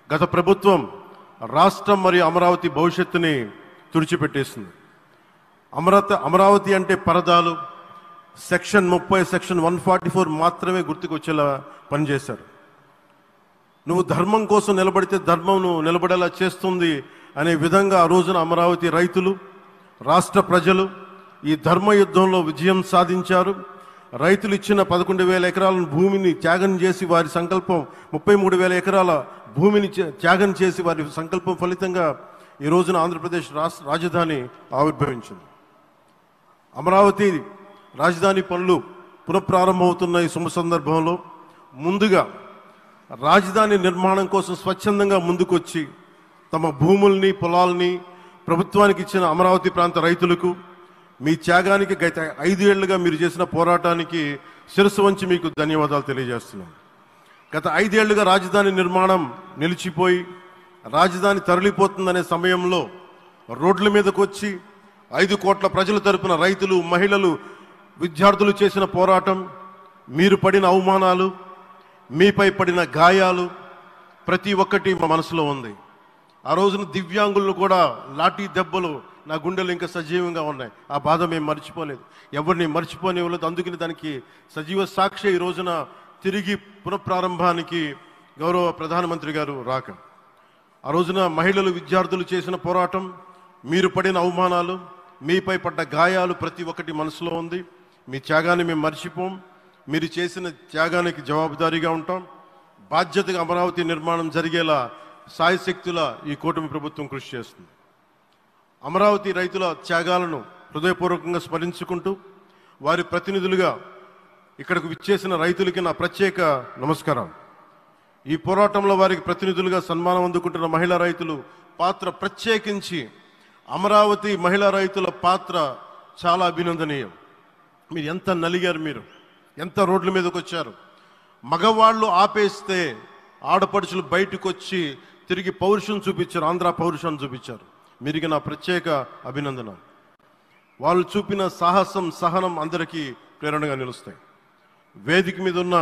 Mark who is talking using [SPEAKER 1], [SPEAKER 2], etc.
[SPEAKER 1] గత ప్రభుత్వం రాష్ట్రం మరియు అమరావతి భవిష్యత్తుని తుడిచిపెట్టేసింది. అమరావతి అంటే పరదాలు, సెక్షన్ 30, సెక్షన్ 144 మాత్రమే గుర్తుకొచ్చేలా పనిచేశారు. నువ్వు ధర్మం కోసం నిలబడితే ధర్మం నువ్వు నిలబడేలా చేస్తుంది అనే విధంగా ఆ రోజున అమరావతి రైతులు, రాష్ట్ర ప్రజలు ఈ ధర్మ యుద్ధంలో విజయం సాధించారు. రైతులు ఇచ్చిన 11,000 ఎకరాల భూమిని త్యాగం చేసి వారి సంకల్పం 33,000 ఎకరాల భూమిని త్యాగం చేసి వారి సంకల్పం ఫలితంగా ఈ రోజున ఆంధ్రప్రదేశ్ రాజధాని ఆవిర్భవించింది. అమరావతి రాజధాని పనులు పునఃప్రారంభమవుతున్న ఈ శుభ సందర్భంలో ముందుగా రాజధాని నిర్మాణం కోసం స్వచ్ఛందంగా ముందుకొచ్చి తమ భూముల్ని, పొలాల్ని ప్రభుత్వానికి ఇచ్చిన అమరావతి ప్రాంత రైతులకు, మీ త్యాగానికి గత 5 ఏళ్లుగా మీరు చేసిన పోరాటానికి శిరస్సు వంచి మీకు ధన్యవాదాలు తెలియజేస్తున్నాం. గత 5 ఏళ్లుగా రాజధాని నిర్మాణం నిలిచిపోయి రాజధాని తరలిపోతుందనే సమయంలో రోడ్ల మీదకు వచ్చి 5 కోట్ల ప్రజల తరపున రైతులు, మహిళలు, విద్యార్థులు చేసిన పోరాటం, మీరు పడిన అవమానాలు, మీపై పడిన గాయాలు ప్రతి ఒక్కటి మా మనసులో ఉంది. ఆ రోజున దివ్యాంగులను కూడా లాఠీ దెబ్బలు నా గుండెలు ఇంకా సజీవంగా ఉన్నాయి. ఆ బాధ మేము మర్చిపోలేదు, ఎవరిని మర్చిపోనివ్వలేదు. అందుకని దానికి సజీవ సాక్షి ఈ రోజున తిరిగి పునఃప్రారంభానికి గౌరవ ప్రధానమంత్రి గారు రాక, ఆ రోజున మహిళలు, విద్యార్థులు చేసిన పోరాటం, మీరు పడిన అవమానాలు, మీపై పడ్డ గాయాలు ప్రతి ఒక్కటి మనసులో ఉంది. మీ త్యాగాన్ని మేము మర్చిపోం. మీరు చేసిన త్యాగానికి జవాబుదారీగా ఉంటాం. బాధ్యతగా అమరావతి నిర్మాణం జరిగేలా సాయశక్తుల ఈ కూటమి ప్రభుత్వం కృషి చేస్తుంది. అమరావతి రైతుల త్యాగాలను హృదయపూర్వకంగా స్మరించుకుంటూ వారి ప్రతినిధులుగా ఇక్కడకు విచ్చేసిన రైతులకి నా ప్రత్యేక నమస్కారం. ఈ పోరాటంలో వారికి ప్రతినిధులుగా సన్మానం అందుకుంటున్న మహిళా రైతులు పాత్ర, ప్రత్యేకించి అమరావతి మహిళా రైతుల పాత్ర చాలా అభినందనీయం. మీరు ఎంత నలిగారు, మీరు ఎంత రోడ్ల మీదకి వచ్చారు. మగవాళ్ళు ఆపేస్తే ఆడపడుచులు బయటకు వచ్చి తిరిగి పౌరుషం చూపించారు, ఆంధ్ర పౌరుషాన్ని చూపించారు. మీరికి నా ప్రత్యేక అభినందన. వాళ్ళు చూపిన సాహసం, సహనం అందరికీ ప్రేరణగా నిలుస్తాయి. వేదిక మీద ఉన్న